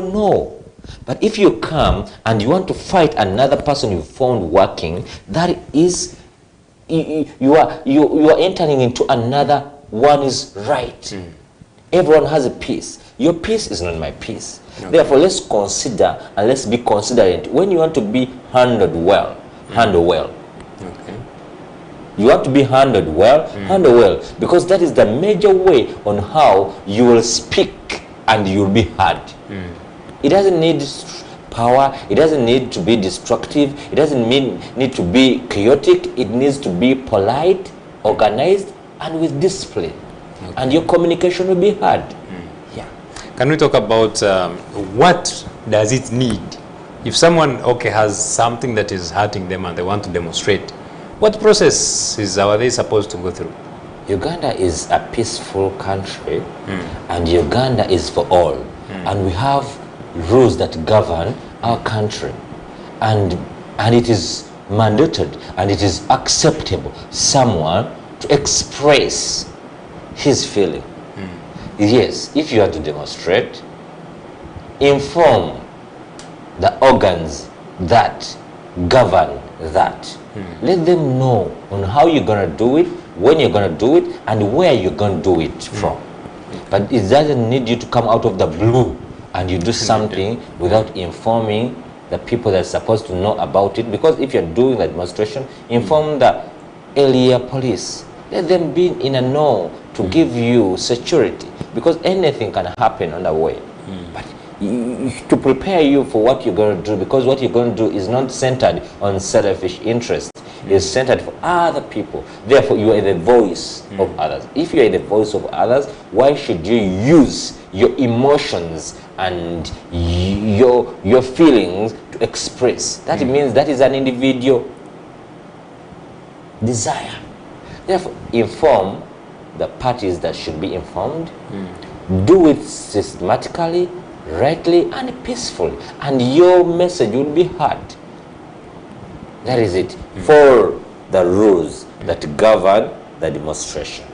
know. But if you come and you want to fight another person you found working, that is, you are entering into another one's right. Everyone has a peace. Your peace is not my peace. Okay. Therefore, let's consider and let's be considerate. When you want to be handled well, handle well. Okay. You have to be handled well, handle well, because that is the major way on how you will speak and you'll be heard. It doesn't need power, it doesn't need to be destructive, it doesn't need to be chaotic, it needs to be polite, organized, and with discipline. Okay. And your communication will be heard. Yeah. Can we talk about what does it need? If someone, okay, has something that is hurting them and they want to demonstrate, what processes are they supposed to go through? Uganda is a peaceful country, and Uganda is for all. And we have rules that govern our country. And it is mandated and it is acceptable someone to express his feeling. Yes, if you are to demonstrate, inform the organs that govern that. Let them know on how you're going to do it, when you're going to do it, and where you're going to do it from. But it doesn't need you to come out of the blue and you do something without informing the people that are supposed to know about it. Because if you're doing the demonstration, inform the area police. Let them be in a know to give you security, because anything can happen on the way. But to prepare you for what you're going to do, because what you're going to do is not centered on selfish interest. It's centered for other people. Therefore, you are the voice of others. If you are the voice of others, why should you use your emotions and your feelings to express? That means that is an individual desire. Therefore, inform the parties that should be informed. Do it systematically, rightly, and peacefully, and your message will be heard. That is it. For the rules that govern the demonstration,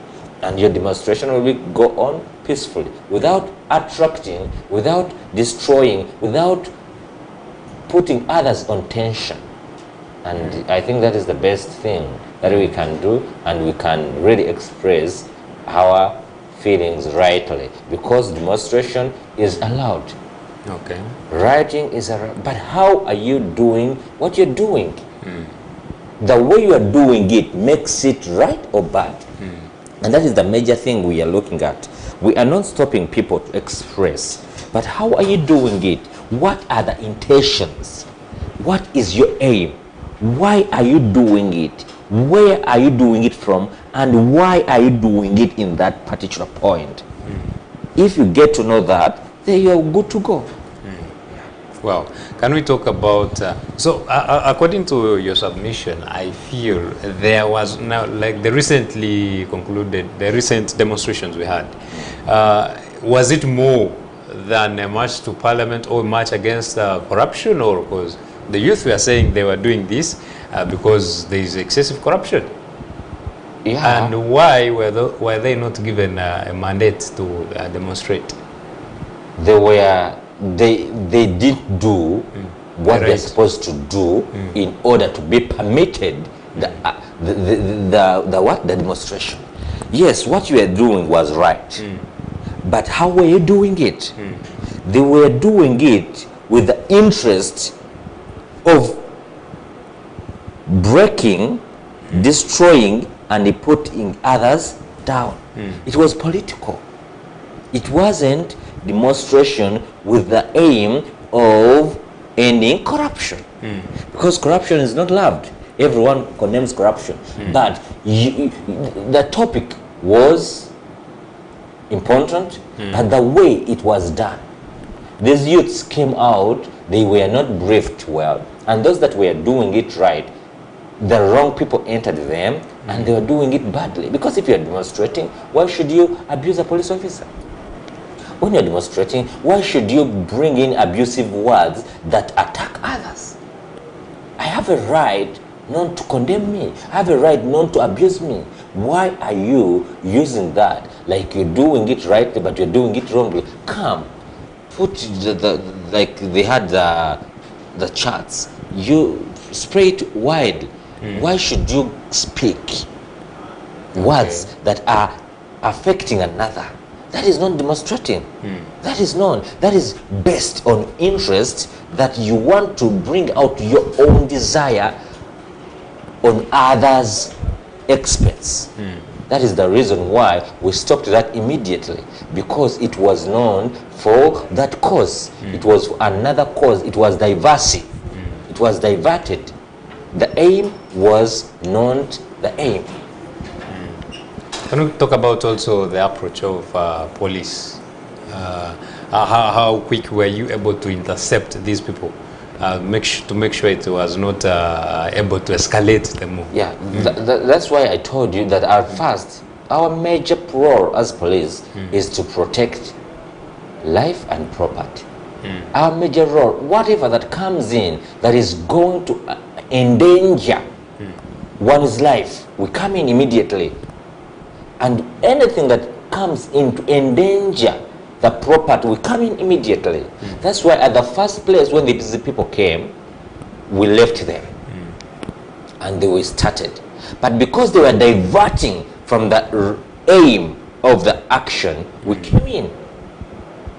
and your demonstration will go on peacefully, without attracting, without destroying, without putting others on tension. And I think that is the best thing that we can do, and we can really express our feelings rightly, because demonstration is allowed. Okay. Writing is allowed. But how are you doing what you're doing? The way you are doing it makes it right or bad. And that is the major thing we are looking at. We are not stopping people to express, but how are you doing it? What are the intentions? What is your aim? Why are you doing it? Where are you doing it from? And why are you doing it in that particular point? If you get to know that, then you are good to go. Well, can we talk about, according to your submission, I feel there was now, like the recently concluded, the recent demonstrations we had, was it more than a march to parliament or march against corruption, or because the youth were saying they were doing this because there is excessive corruption? Yeah. And why were they not given a mandate to demonstrate? They did do what they're supposed to do in order to be permitted the demonstration. Yes, what you were doing was right. But how were you doing it? They were doing it with the interest of breaking, destroying, and putting others down. It was political. It wasn't demonstration with the aim of ending corruption. Because corruption is not loved. Everyone condemns corruption. But the topic was important, but the way it was done. These youths came out, they were not briefed well, and those that were doing it right, the wrong people entered them, and they were doing it badly. Because if you're demonstrating, why should you abuse a police officer? When you're demonstrating, why should you bring in abusive words that attack others? I have a right not to condemn me. I have a right not to abuse me. Why are you using that? Like you're doing it rightly, but you're doing it wrongly. Come, put like they had the charts. You spray it wide. Why should you speak words that are affecting another? That is not demonstrating. That is not. That is based on interest that you want to bring out your own desire on others' expense. That is the reason why we stopped that immediately, because it was known for that cause. It was another cause. It was diversity. It was diverted. The aim was not the aim. Can we talk about also the approach of police? How quick were you able to intercept these people? To make sure it was not able to escalate the move. Yeah, that's why I told you that at first, our major role as police is to protect life and property. Our major role, whatever that comes in that is going to endanger one's life, we come in immediately. And anything that comes in to endanger the property, we come in immediately. That's why at the first place when these people came, we left them. And they were started. But because they were diverting from the aim of the action, we came in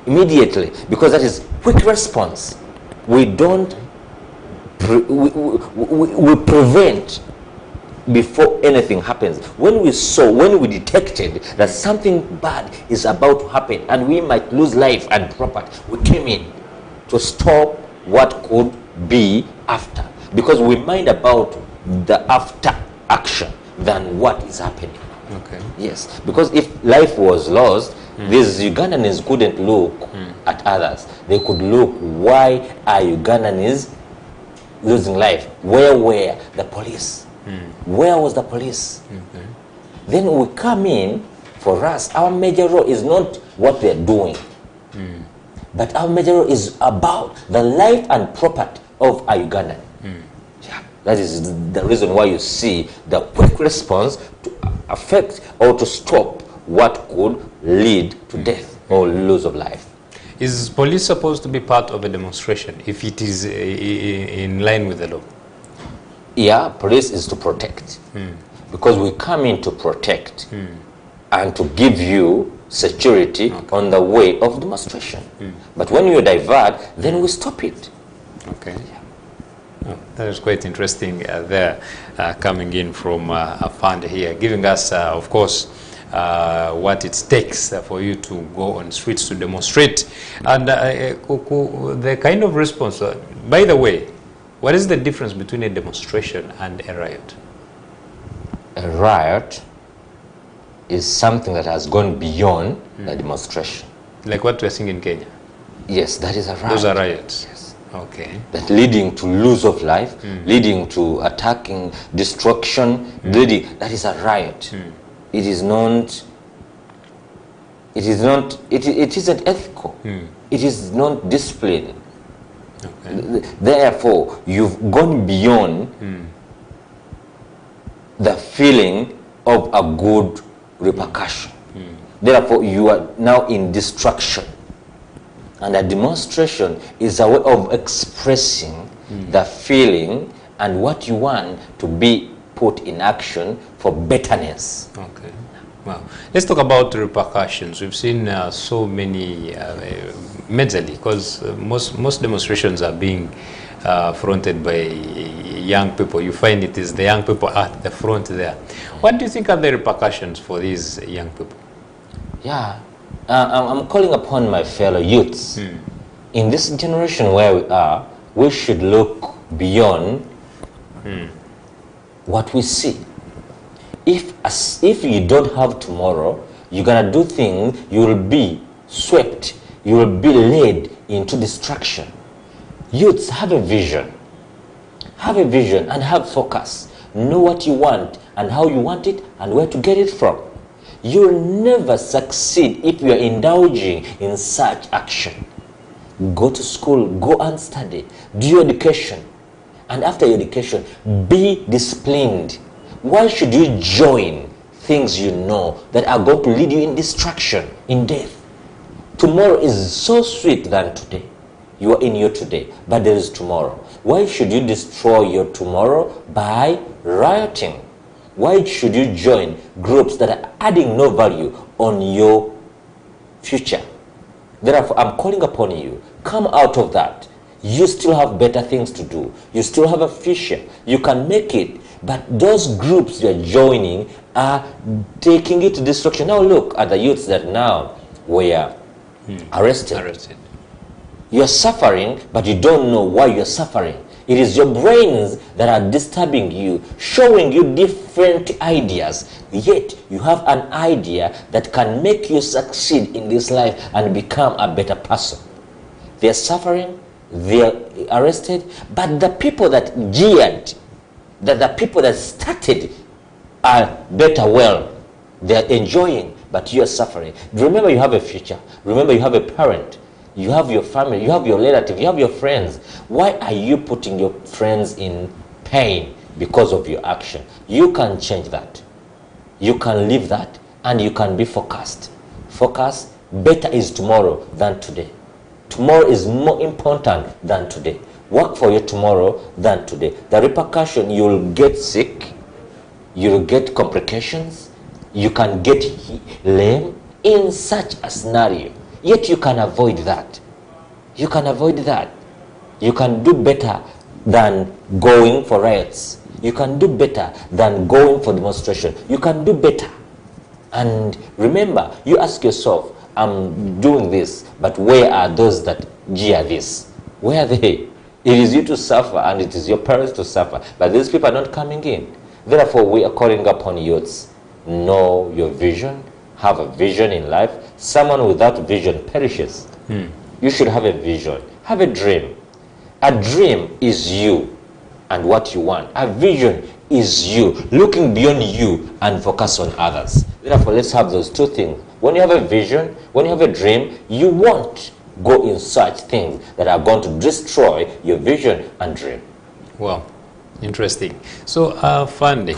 immediately, because that is quick response. We don't we prevent before anything happens. When we detected that something bad is about to happen and we might lose life and property, we came in to stop what could be after, because we mind about the after action than what is happening. Okay. Yes, because if life was lost, these Ugandans couldn't look at others. They could look, why are Ugandans losing life? Where were the police? Where was the police? Then we come in. For us, our major role is not what they're doing, but our major role is about the life and property of a Ugandan. Yeah, that is the reason why you see the quick response to affect or to stop what could lead to death or loss of life. Is police supposed to be part of a demonstration if it is in line with the law? Yeah, police is to protect, because we come in to protect and to give you security on the way of demonstration. But when you divert, then we stop it. Okay. Oh, that is quite interesting there, coming in from a fund here, giving us, of course, what it takes for you to go on streets to demonstrate. And the kind of response, by the way, what is the difference between a demonstration and a riot? A riot is something that has gone beyond the demonstration. Like what we're seeing in Kenya? Yes, that is a riot. Those are riots? Yes. Okay. That leading to loss of life, leading to attacking, destruction, leading, that is a riot. It is not, it isn't ethical. It is not disciplined. Okay. Therefore, you've gone beyond the feeling of a good repercussion. Therefore, you are now in destruction. And a demonstration is a way of expressing the feeling and what you want to be put in action for betterness. Okay. Wow. Let's talk about repercussions. We've seen so many, majorly, because most demonstrations are being fronted by young people. You find it is the young people at the front there. What do you think are the repercussions for these young people? Yeah, I'm calling upon my fellow youths. In this generation where we are, we should look beyond what we see. If you don't have tomorrow, you're gonna do things, you will be swept, you will be led into destruction. Youths, have a vision. Have a vision and have focus. Know what you want and how you want it and where to get it from. You'll never succeed if you're indulging in such action. Go to school, go and study, do your education. And after your education, be disciplined. Why should you join things you know that are going to lead you in destruction, in death? Tomorrow is so sweet than today. You are in your today, but there is tomorrow. Why should you destroy your tomorrow by rioting? Why should you join groups that are adding no value on your future? Therefore, I'm calling upon you, come out of that. You still have better things to do. You still have a future. You can make it. But those groups you're joining are taking it to destruction. Now look at the youths that now were arrested. You're suffering, but you don't know why you're suffering. It is your brains that are disturbing you, showing you different ideas. Yet you have an idea that can make you succeed in this life and become a better person. They're suffering, they're arrested, but the people that jeered, the people that started are better well. They're enjoying, but you're suffering. Remember, you have a future. Remember, you have a parent. You have your family, you have your relative, you have your friends. Why are you putting your friends in pain because of your action? You can change that. You can leave that, and you can be focused. Focus. Better is tomorrow than today. Tomorrow is more important than today. Work for your tomorrow than today. The repercussion, you'll get sick, you'll get complications, you can get lame in such a scenario. Yet you can avoid that. You can avoid that. You can do better than going for riots. You can do better than going for demonstration. You can do better. And remember, you ask yourself, I'm doing this, but where are those that jeer this? Where are they? It is you to suffer, and it is your parents to suffer. But these people are not coming in. Therefore, we are calling upon youths. Know your vision. Have a vision in life. Someone without vision perishes. You should have a vision. Have a dream. A dream is you and what you want. A vision is you, looking beyond you and focus on others. Therefore, let's have those two things. When you have a vision, when you have a dream, you won't go in such things that are going to destroy your vision and dream. Well, interesting. So, funding.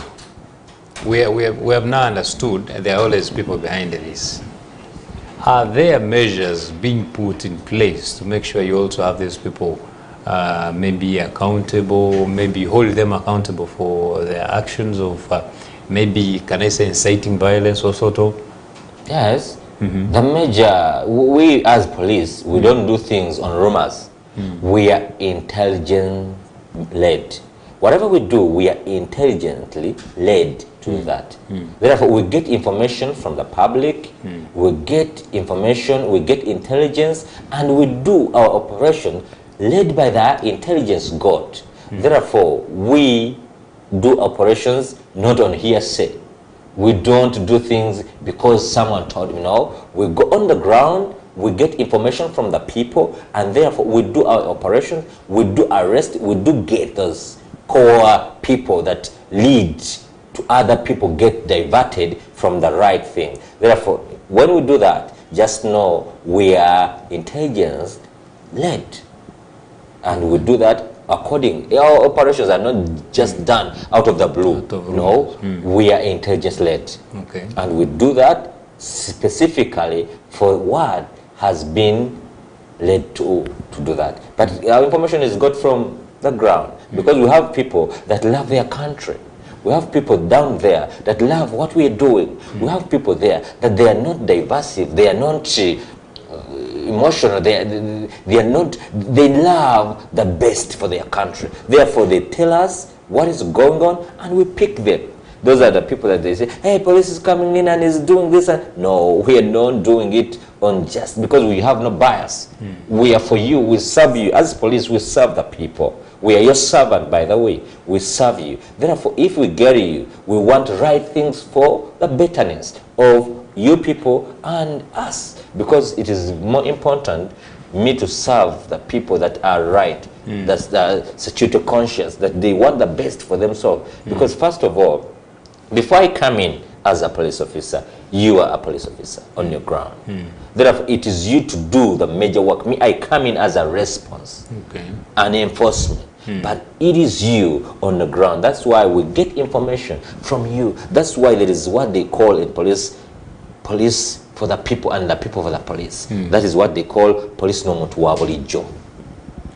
We have now understood there are always people behind this. Are there measures being put in place to make sure you also have these people maybe accountable, maybe hold them accountable for their actions of maybe, can I say, inciting violence or sort of? Yes. The major, we as police, we don't do things on rumors. We are intelligence-led. Whatever we do, we are intelligently led to that. Therefore, we get information from the public, we get information, we get intelligence, and we do our operation led by the intelligence God. Therefore, we do operations not on hearsay. We don't do things because someone told me. No, we go on the ground, we get information from the people, and therefore we do our operations, we do arrest, we do get those core people that lead to other people get diverted from the right thing. Therefore, when we do that, just know we are intelligence led, and we do that according. Our operations are not just done out of the blue. No, we are intelligence led, and we do that specifically for what has been led to do that. But our information is got from the ground, because we have people that love their country. We have people down there that love what we are doing. We have people there that they are not divisive, they are not emotional, they are not, they love the best for their country. Therefore, they tell us what is going on, and we pick them. Those are the people that they say, hey, police is coming in and is doing this. And no, we are not doing it on just because we have no bias. We are for you, we serve you. As police, we serve the people. We are your servant, by the way. We serve you. Therefore, if we get you, we want to write things for the betterness of you people and us. Because it is more important me to serve the people that are right, that's the security conscious, that they want the best for themselves. Because first of all, before I come in as a police officer, you are a police officer on your ground. Therefore, it is you to do the major work. Me, I come in as a response, an enforcement. But it is you on the ground. That's why we get information from you. That's why there is what they call in police for the people and the people for the police. That is what they call police no muntu wa bulijjo.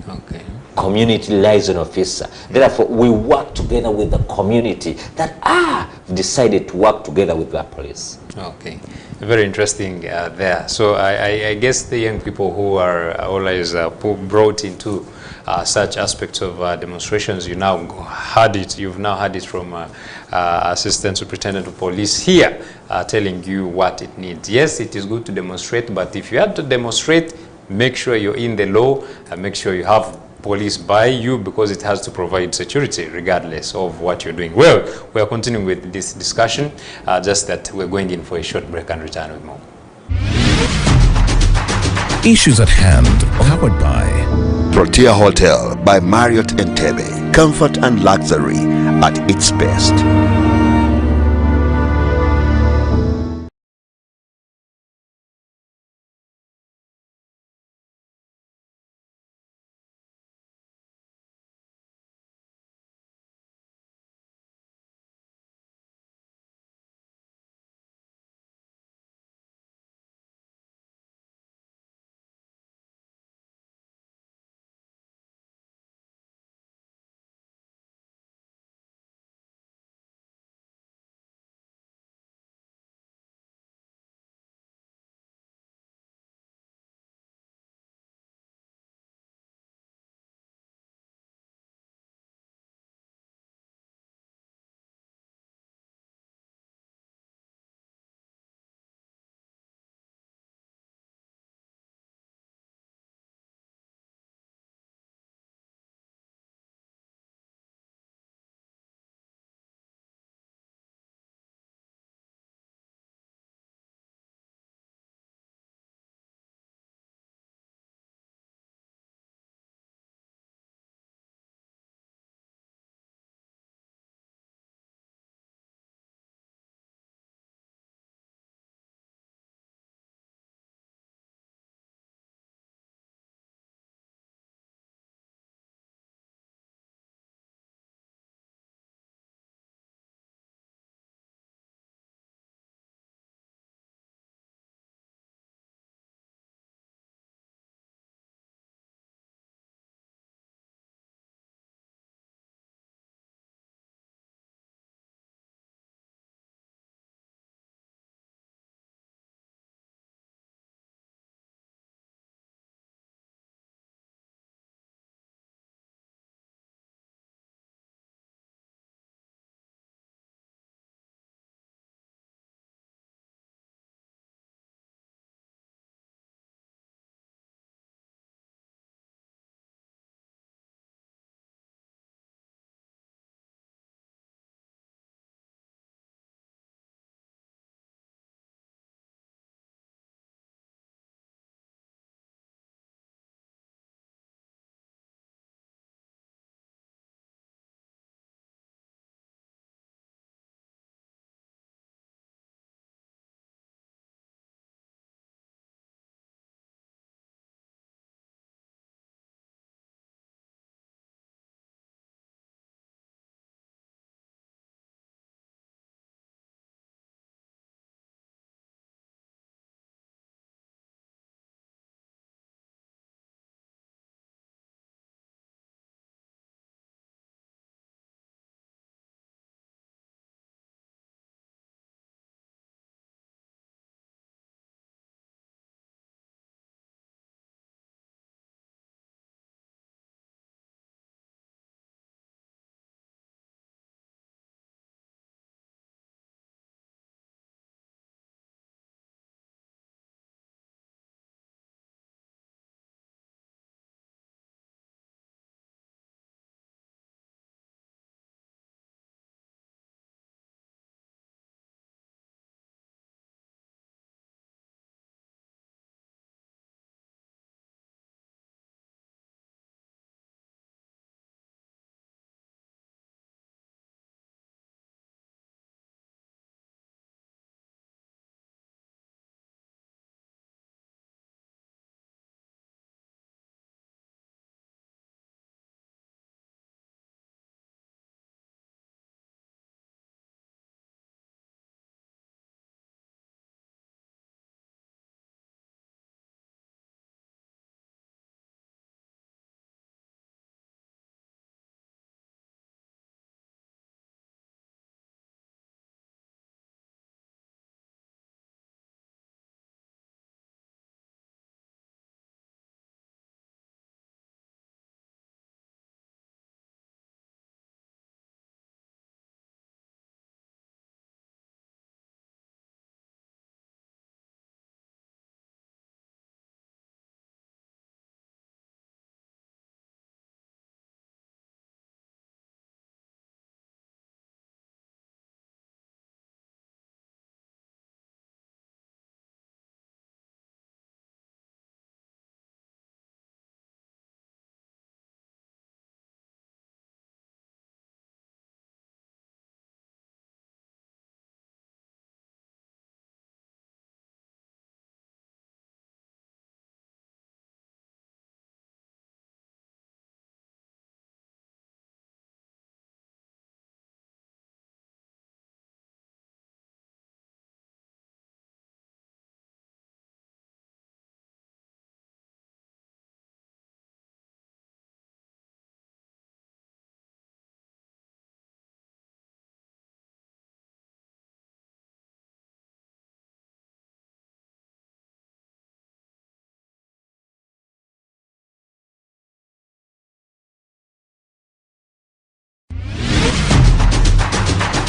Okay. Community liaison officer. Therefore, we work together with the community that decided to work together with the police. Okay, very interesting there. So I guess the young people who are always brought into such aspects of demonstrations, you've now heard it from Assistant Superintendent of Police here telling you what it needs. Yes, it is good to demonstrate, but if you have to demonstrate, make sure you're in the law and make sure you have police by you, because it has to provide security regardless of what you're doing. Well, we are continuing with this discussion, just that we're going in for a short break and return with more. Issues at hand, powered by Protea Hotel by Marriott Entebbe. Comfort and luxury at its best.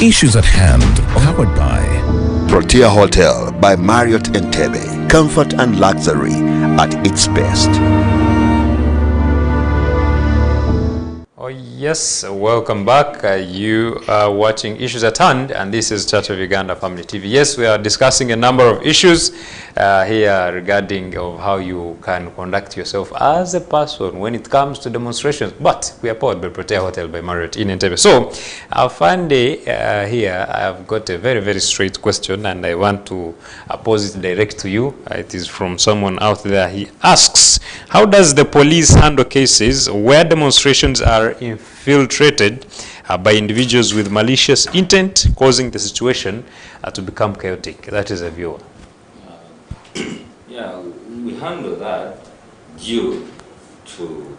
Issues at hand, powered by Protea Hotel by Marriott Entebbe. Comfort and luxury at its best. Oh yes, welcome back. You are watching Issues at Hand, and this is Church of Uganda Family TV. Yes, we are discussing a number of issues here regarding of how you can conduct yourself as a person when it comes to demonstrations. But we are powered by Protea Hotel by Marriott in Entebbe. So, Afande here, I've got a very, very straight question, and I want to pose it direct to you. It is from someone out there. He asks, how does the police handle cases where demonstrations are infiltrated by individuals with malicious intent, causing the situation to become chaotic? That is a viewer. Yeah, we handle that due to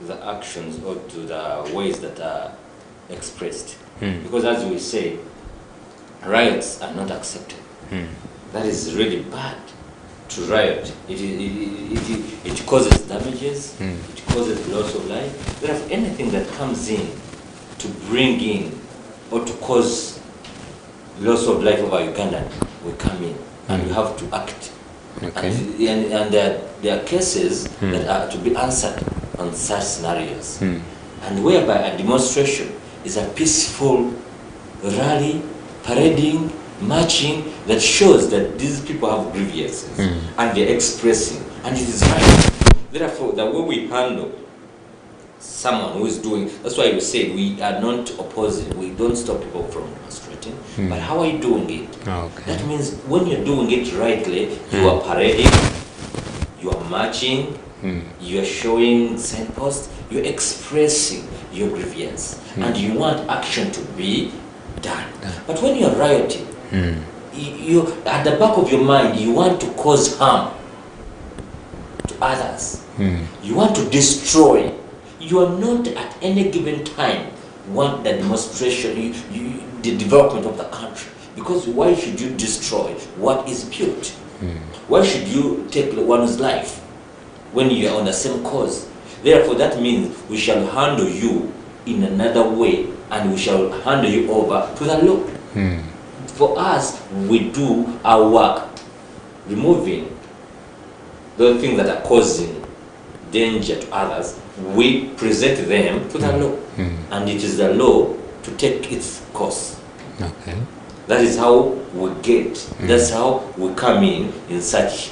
the actions or to the ways that are expressed. Because as we say, riots are not accepted. That is really bad. To riot, it causes damages, it causes loss of life. Therefore, anything that comes in to bring in or to cause loss of life of our Ugandan will come in, and we have to act. Okay. And there are cases that are to be answered on such scenarios, and whereby a demonstration is a peaceful rally, parading, marching that shows that these people have grievances and they're expressing, and it is right. Therefore, the way we handle someone who is doing, that's why we say we are not opposing, we don't stop people from demonstrating, but how are you doing it? Okay. That means when you're doing it rightly, you are parading, you are marching, you are showing signposts, you're expressing your grievance, and you want action to be done. But when you're rioting, you at the back of your mind, you want to cause harm to others. You want to destroy. You are not at any given time want the demonstration, the development of the country. Because why should you destroy what is built? Why should you take one's life when you are on the same cause? Therefore, that means we shall handle you in another way, and we shall hand you over to the law. For us, we do our work, removing those things that are causing danger to others. We present them to the law, and it is the law to take its course. Okay. That is how we get, that's how we come in such,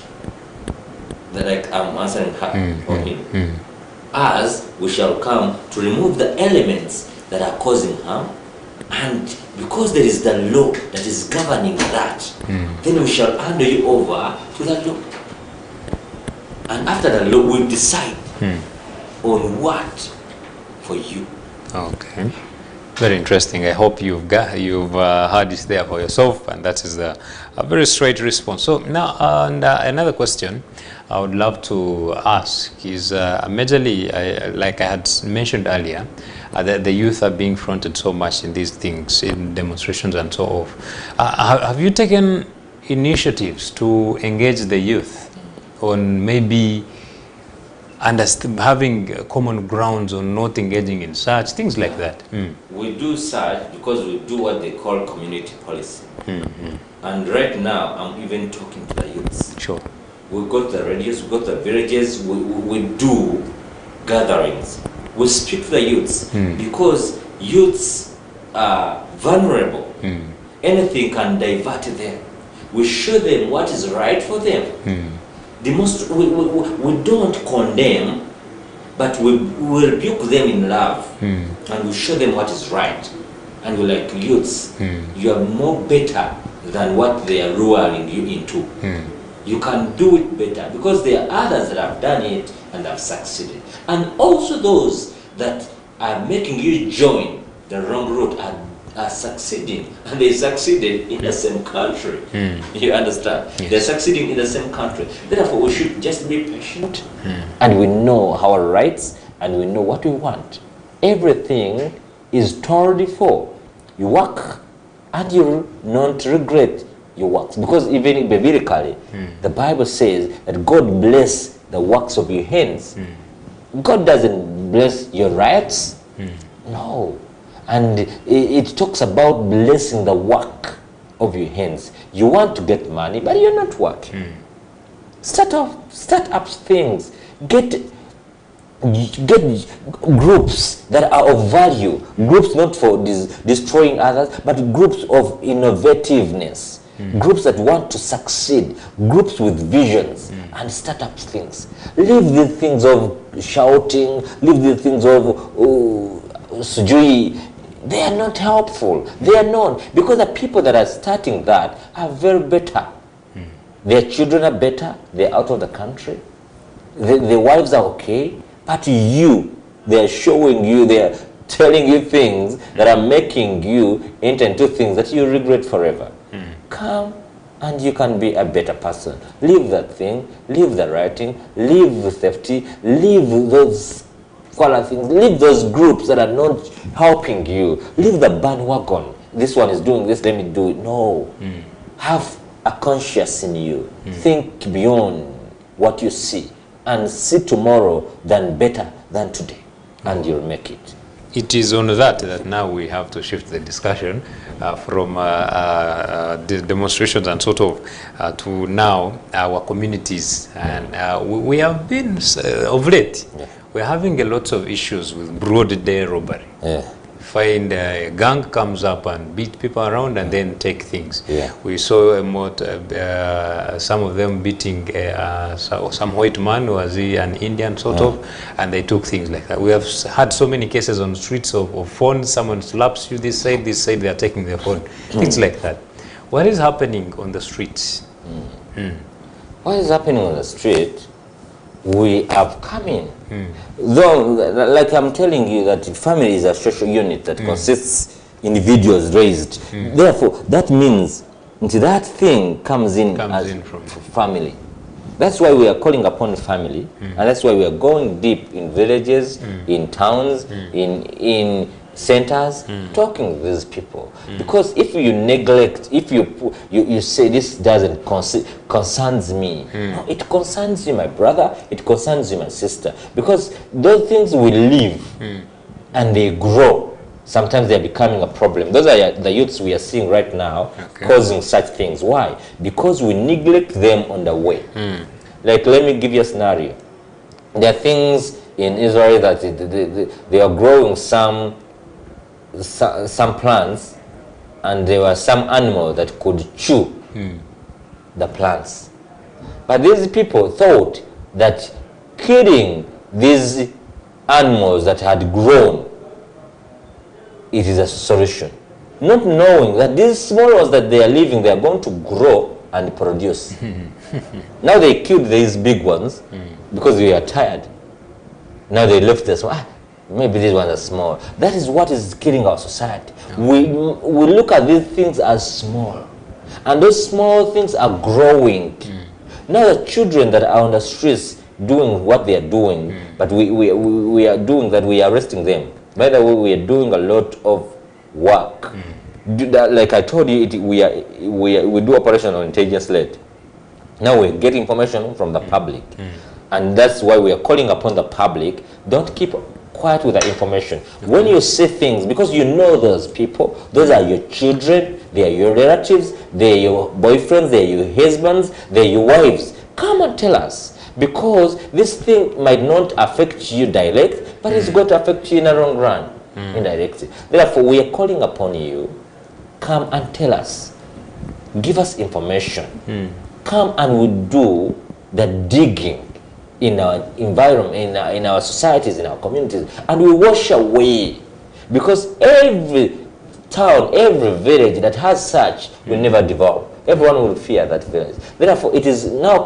that like I'm answering her or him. As we shall come to remove the elements that are causing harm, and because there is the law that is governing that, then we shall hand you over to the law. And after the law, we'll decide on what for you. Okay. Very interesting. I hope you've heard it there for yourself, and that is a very straight response. So now, another question I would love to ask is majorly, like I had mentioned earlier, that the youth are being fronted so much in these things, in demonstrations and so forth. Have you taken initiatives to engage the youth on maybe having common grounds on not engaging in such things like that? We do such because we do what they call community policy. And right now, I'm even talking to the youths. Sure. We've got the radios, we've got the villages, we do gatherings. We speak to the youths because youths are vulnerable. Anything can divert them. We show them what is right for them. We don't condemn, but we rebuke them in love, and we show them what is right. And we're like, youths, you are more better than what they are luring you into. You can do it better, because there are others that have done it and have succeeded. And also those that are making you join the wrong route are succeeding, and they succeeded in the same country. You understand? Yes. They're succeeding in the same country. Therefore, we should just be patient, and we know our rights, and we know what we want. Everything is told before. You work, and you'll not regret your works, because even biblically, the Bible says that God bless the works of your hands. God doesn't bless your rights. No. And it talks about blessing the work of your hands. You want to get money, but you're not working. Start up things. Get groups that are of value. Groups not for destroying others, but groups of innovativeness. Groups that want to succeed. Groups with visions. And start up things. Leave the things of shouting. Leave the things of sujui. They are not helpful. They are not. Because the people that are starting that are very better. Their children are better. They're out of the country. The wives are okay. But you, they're showing you, they're telling you things that are making you enter into things that you regret forever. Come and you can be a better person. Leave that thing. Leave the writing. Leave the safety. Leave those things. Leave those groups that are not helping you. Leave the bandwagon. This one is doing this, let me do it. No. Have a conscience in you. Think beyond what you see and see tomorrow than better than today, and you'll make it. It is on that now we have to shift the discussion from the demonstrations and sort of to now our communities. And we have been, of late, we're having a lot of issues with broad day robbery. Find a gang comes up and beat people around and then take things. We saw some of them beating some white man, was he an Indian sort of, and they took things like that. We have had so many cases on streets of phones. Someone slaps you this side, they are taking their phone. Things like that. What is happening on the streets? What is happening on the street? We have come in. Though, like I'm telling you, that family is a social unit that consists individuals raised. Therefore, that means that thing comes in from family. That's why we are calling upon family, and that's why we are going deep in villages, in towns, in centers, talking with these people. Because if you neglect, if you say this doesn't concerns me, no, it concerns you, my brother, it concerns you, my sister. Because those things will live and they grow. Sometimes they're becoming a problem. Those are the youths we are seeing right now causing such things. Why? Because we neglect them on the way. Like, let me give you a scenario. There are things in Israel that they are growing some plants, and there were some animals that could chew the plants. But these people thought that killing these animals that had grown, it is a solution. Not knowing that these small ones that they are leaving, they are going to grow and produce. Now they killed these big ones because they are tired. Now they left this one. Maybe these ones are small. That is what is killing our society. We look at these things as small, and those small things are growing. Now the children that are on the streets doing what they are doing, but we are doing that, we are arresting them. By the way, we are doing a lot of work. Like I told you, we do operation on intelligence led. Now we get information from the public, and that's why we are calling upon the public. Don't keep quiet with the information. When you say things, because you know those people, those are your children, they are your relatives, they are your boyfriends, they are your husbands, they are your wives. Come and tell us, because this thing might not affect you directly, but it's going to affect you in the long run, indirectly. Therefore, we are calling upon you. Come and tell us. Give us information. Come and we do the digging in our environment, in our societies, in our communities, and we wash away. Because every town, every village that has such will never develop. Everyone will fear that village. Therefore, it is now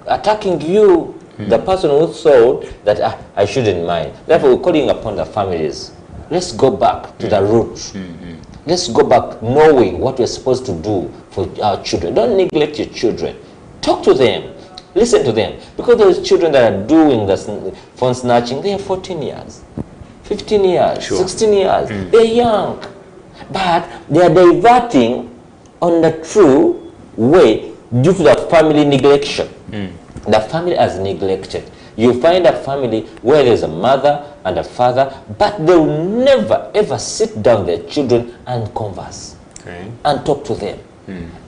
attacking you, the person who thought that I shouldn't mind. Therefore, we're calling upon the families. Let's go back to the roots. Let's go back knowing what we're supposed to do for our children. Don't neglect your children. Talk to them. Listen to them. Because those children that are doing the phone snatching, they are 14 years, 15 years, 16 years. They're young. But they are diverting on the true way due to the family neglection. The family has neglected. You find a family where there's a mother and a father, but they will never ever sit down their children and converse and talk to them.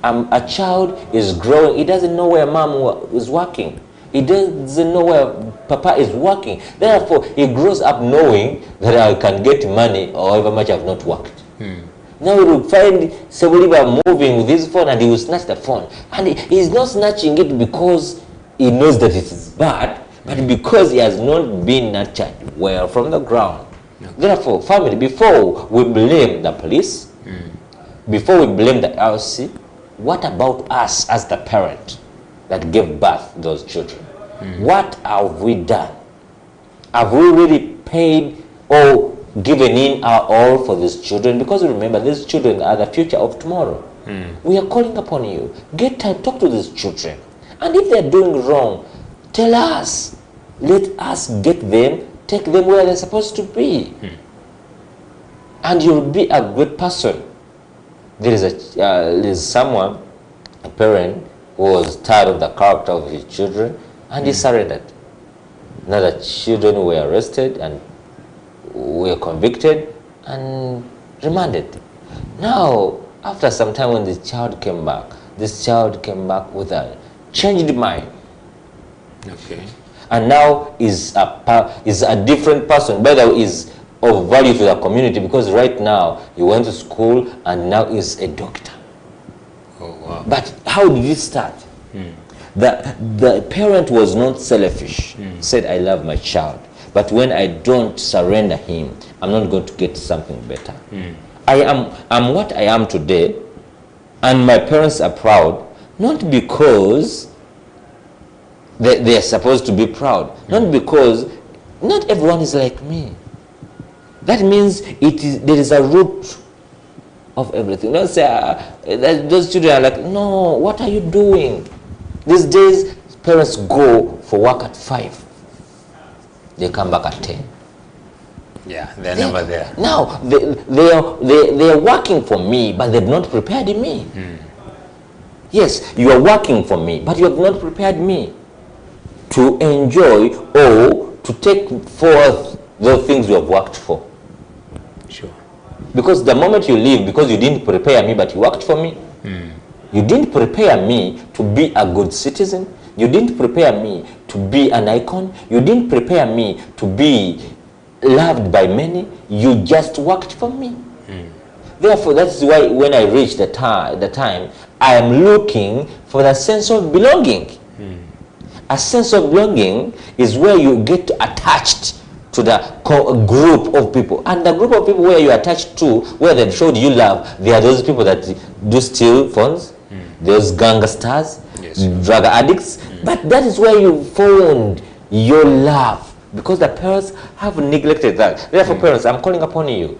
A child is growing, he doesn't know where mom is working. He doesn't know where papa is working. Therefore, he grows up knowing that I can get money however much I've not worked. Now you will find Ssebuliba moving with his phone and he will snatch the phone. And he's not snatching it because he knows that it is bad, but because he has not been nurtured well from the ground. Therefore, family, before we blame the police, before we blame the LC, what about us as the parent that gave birth to those children? What have we done? Have we really paid or given in our all for these children? Because remember, these children are the future of tomorrow. We are calling upon you. Get time, talk to these children. And if they're doing wrong, tell us. Let us get them, take them where they're supposed to be. And you'll be a good person. There's someone, a parent, who was tired of the character of his children, and he surrendered. Now the children were arrested and were convicted and remanded. Now, after some time when this child came back with a changed mind. And now is a different person. By the way, is of value to the community because right now he went to school and now is a doctor. Oh, wow. But how did it start? The parent was not selfish, said, I love my child, but when I don't surrender him, I'm not going to get something better. I'm what I am today, and my parents are proud, not because they are supposed to be proud, not because not everyone is like me. That means there is a root of everything. Don't say those children are like, no, what are you doing? These days, parents go for work at 5. They come back at 10. Yeah, they're never there. Now, they are working for me, but they've not prepared me. Yes, you are working for me, but you have not prepared me to enjoy or to take forth the things you have worked for. Sure. Because the moment you leave, because you didn't prepare me, but you worked for me, you didn't prepare me to be a good citizen. You didn't prepare me to be an icon. You didn't prepare me to be loved by many. You just worked for me. Therefore, that's why when I reach the time, I am looking for the sense of belonging. A sense of belonging is where you get attached to the group of people. And the group of people where you're attached to, where they showed you love, they are those people that do steal phones, those gangsters, drug addicts. But that is where you found your love, because the parents have neglected that. Therefore, parents, I'm calling upon you.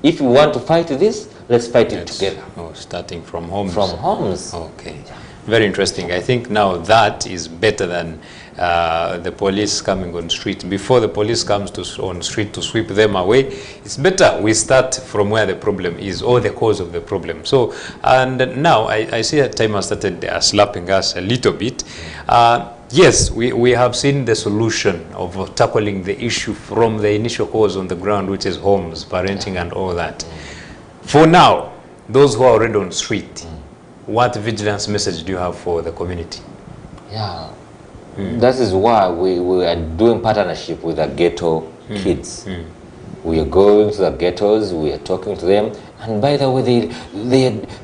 If you want to fight this, let's fight it together. Oh, starting from homes. From homes. Okay. Very interesting. I think now that is better than the police coming on street. Before the police comes on street to sweep them away, it's better we start from where the problem is or the cause of the problem. So, and now I see that time has started slapping us a little bit. Yes, we have seen the solution of tackling the issue from the initial cause on the ground, which is homes, parenting and all that. For now, those who are already on street, what vigilance message do you have for the community? Yeah, that is why we are doing partnership with the ghetto kids. We are going to the ghettos, we are talking to them, and by the way,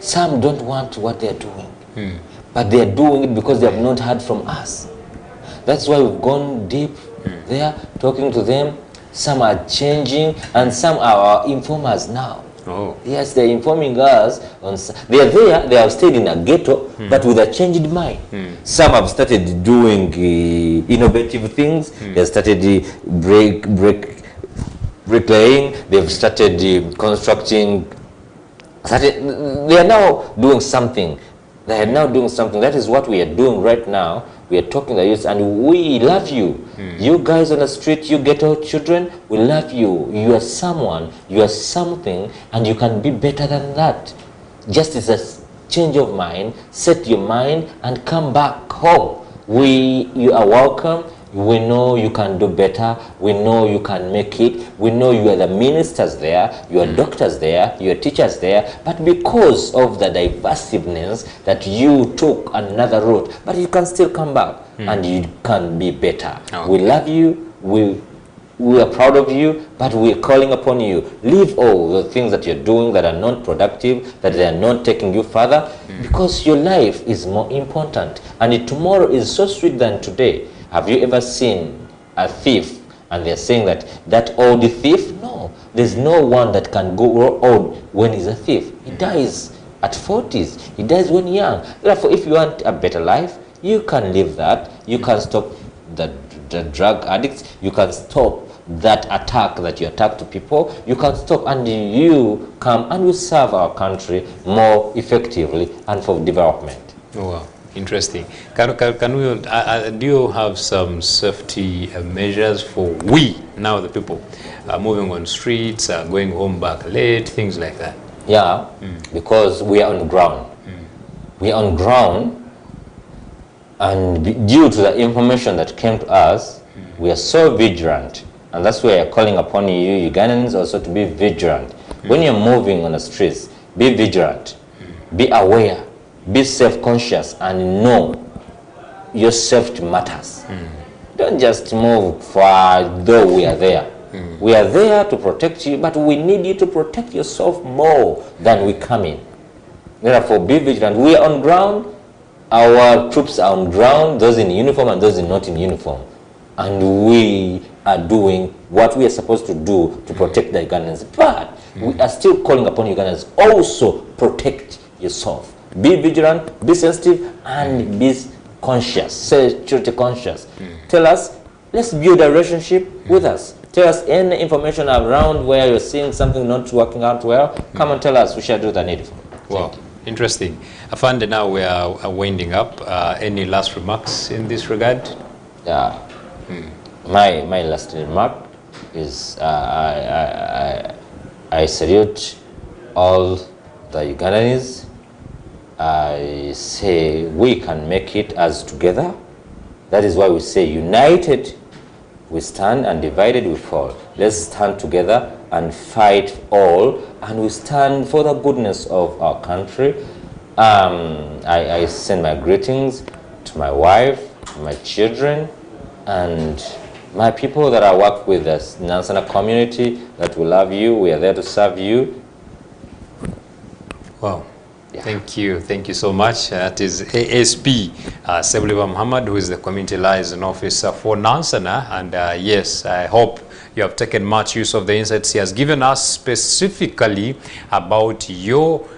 some don't want what they are doing, but they are doing it because they have not heard from us. That's why we've gone deep there, talking to them. Some are changing, and some are our informers now. Oh. Yes, they're informing us. They are there, they have stayed in a ghetto, but with a changed mind. Some have started doing innovative things. They have started bricklaying. They've started constructing. They are now doing something. They are now doing something. That is what we are doing right now. We are talking to the youth, and we love you. You guys on the street, you ghetto children, we love you. You are someone, you are something, and you can be better than that. Just as a change of mind, set your mind and come back home. You are welcome. We know you can do better. We know you can make it. We know you are the ministers there, you are doctors there, you are teachers there. But because of the divisiveness that you took another route, but you can still come back and you can be better. Okay. We love you. We are proud of you, but we are calling upon you. Leave all the things that you're doing that are not productive, that they are not taking you further, because your life is more important. And tomorrow is so sweet than today. Have you ever seen a thief and they're saying that old thief? No, there's no one that can go old when he's a thief. He dies at 40s. He dies when young. Therefore, if you want a better life, you can live that. You can stop the drug addicts. You can stop that attack that you attack to people. You can stop and you come and we serve our country more effectively and for development. Oh, wow. Interesting. Can we, do you have some safety measures for we, now the people, moving on streets, going home back late, things like that? Yeah, because we are on ground. We are on ground, and due to the information that came to us, we are so vigilant. And that's why I'm calling upon you, Ugandans, also to be vigilant. When you're moving on the streets, be vigilant, be aware. Be self-conscious and know your safety matters. Don't just move far, though we are there. We are there to protect you, but we need you to protect yourself more than we come in. Therefore, be vigilant. We are on ground. Our troops are on ground, those in uniform and those not in uniform. And we are doing what we are supposed to do to protect the Ugandans. But we are still calling upon Ugandans, also protect yourself. Be vigilant, be sensitive, and be conscious, security conscious. Tell us, let's build a relationship with us. Tell us any information around where you're seeing something not working out well. Come and tell us, we shall do the needful. Wow, interesting. Afande, now we are winding up. Any last remarks in this regard? Yeah. My last remark is I salute all the Ugandans. I say we can make it as together. That is why we say united we stand and divided we fall. Let's stand together and fight all, and we stand for the goodness of our country. I send my greetings to my wife, my children, and my people that I work with, the Nansana community, that we love you. We are there to serve you. Wow. Yeah. Thank you so much. That is ASP Ssebuliba Muhamad, who is the Community Liaison Officer for Nansana. And yes, I hope you have taken much use of the insights he has given us specifically about your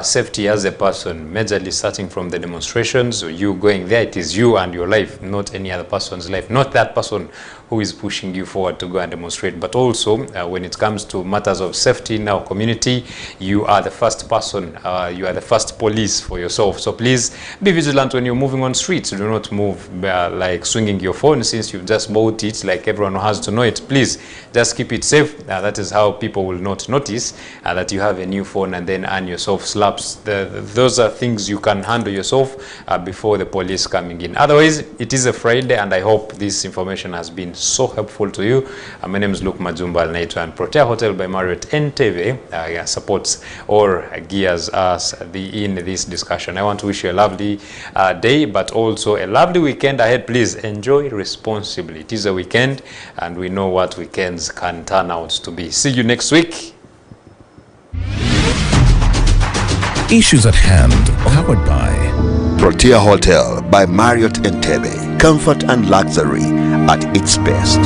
safety as a person, majorly starting from the demonstrations. You going there, it is you and your life, not any other person's life, not that person who is pushing you forward to go and demonstrate. But also when it comes to matters of safety in our community, you are the first person, you are the first police for yourself. So please be vigilant when you're moving on streets. Do not move like swinging your phone since you've just bought it, like everyone has to know it. Please just keep it safe. That is how people will not notice that you have a new phone and then earn yourself slaps. Those are things you can handle yourself before the police coming in. Otherwise, it is a Friday, and I hope this information has been so helpful to you. My name is Luke Majumba Naito, and Protea Hotel by Marriott NTV supports or gears us in this discussion. I want to wish you a lovely day, but also a lovely weekend ahead. Please enjoy responsibly. It is a weekend, and we know what weekends can turn out to be. See you next week. Issues at hand, powered by Protea Hotel by Marriott Entebbe. Comfort and luxury at its best.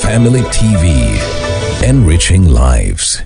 Family TV, enriching lives.